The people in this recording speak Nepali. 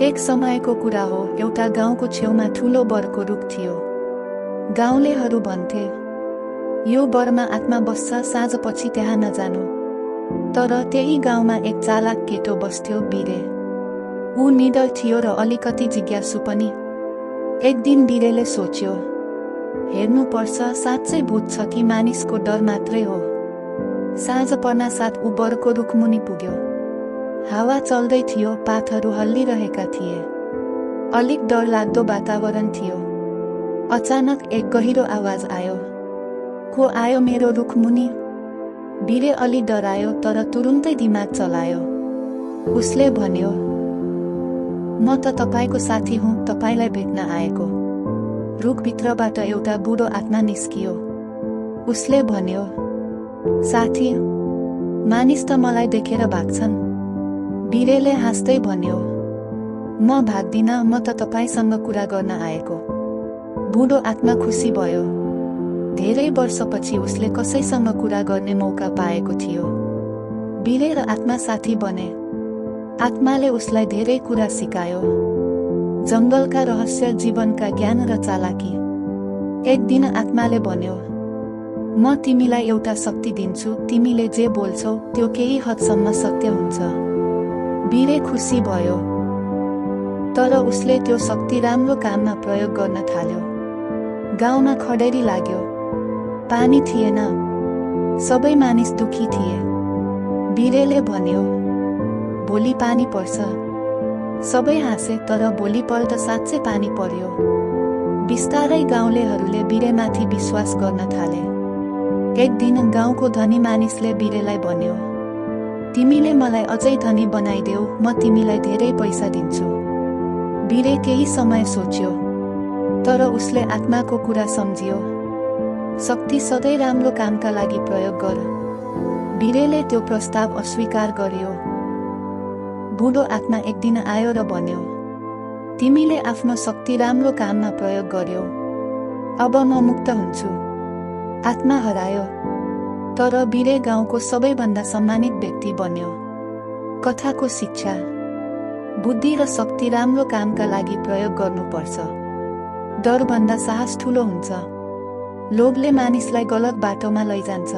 एक समयको कुरा हो, एउटा गाउँको छेउमा ठूलो बरको रुख थियो। गाउँलेहरू भन्थे, यो बरमा आत्मा बस्छ, साँझपछि त्यहाँ नजानु। तर त्यही गाउँमा एक चालाक केटो बस्थ्यो, बिरे। ऊ निडर थियो र अलिकति जिज्ञासु पनि। एक दिन बिरेले सोच्यो, हेर्नुपर्छ, साँच्चै भूत छ कि मानिसको डर मात्रै हो। साँझ पर्नासाथ ऊ बरको रुखमुनि पुग्यो। हावा चल्दै थियो, पातहरू हल्लिरहेका थिए। अलिक डरलाग्दो वातावरण थियो। अचानक एक गहिरो आवाज आयो। को आयो मेरो रुखमुनि? बिरे अलि डरायो, तर तुरुन्तै दिमाग चलायो। उसले भन्यो, म त तपाईको साथी हुँ, तपाईलाई भेट्न आएको। रुखभित्रबाट एउटा बुढो आत्मा निस्कियो। उसले भन्यो, साथी, मानिस त मलाई देखेर भाग्छन्। बिरेले हाँस्दै भन्यो, म भाग्दिन, म त तपाईसँग कुरा गर्न आएको। बुढो आत्मा खुसी भयो। धेरै वर्षपछि उसले कसैसँग कुरा गर्ने मौका पाएको थियो। बिरे र आत्मा साथी बने। आत्माले उसलाई धेरै कुरा सिकायो, जङ्गलका रहस्य, जीवनका ज्ञान र चालाकी। एक दिन आत्माले भन्यो, म तिमीलाई एउटा शक्ति दिन्छु, तिमीले जे बोल्छौ त्यो केही हदसम्म सत्य हुन्छ। बिरे खुसी भयो, तर उसले त्यो शक्ति राम्रो काममा प्रयोग गर्न थाल्यो। गाउँमा खडेरी लाग्यो, पानी थिएन, सबै मानिस दुखी थिए। बिरेले भन्यो, भोलि पानी पर्छ। सबै हाँसे, तर भोलिपल्ट साँच्चै पानी पर्यो। बिस्तारै गाउँलेहरूले बिरेमाथि विश्वास गर्न थाले। एक दिन गाउँको धनी मानिसले बिरेलाई भन्यो, तिमीले मलाई अझै धनी बनाइदेऊ, म तिमीलाई धेरै पैसा दिन्छु। बिरे केही समय सोच्यो, तर उसले आत्माको कुरा सम्झियो। शक्ति सधैँ राम्रो कामका लागि प्रयोग गर। बिरेले त्यो प्रस्ताव अस्वीकार गर्यो। बुढो आत्मा एक दिन आयो र भन्यो, तिमीले आफ्नो शक्ति राम्रो काममा प्रयोग गर्यौ, अब म मुक्त हुन्छु। आत्मा हरायो, तर बिरे गाउँको सबैभन्दा सम्मानित व्यक्ति बन्यो। कथाको शिक्षा, बुद्धि र शक्ति राम्रो कामका लागि प्रयोग गर्नुपर्छ। डरभन्दा साहस ठूलो हुन्छ। लोभले मानिसलाई गलत बाटोमा लैजान्छ।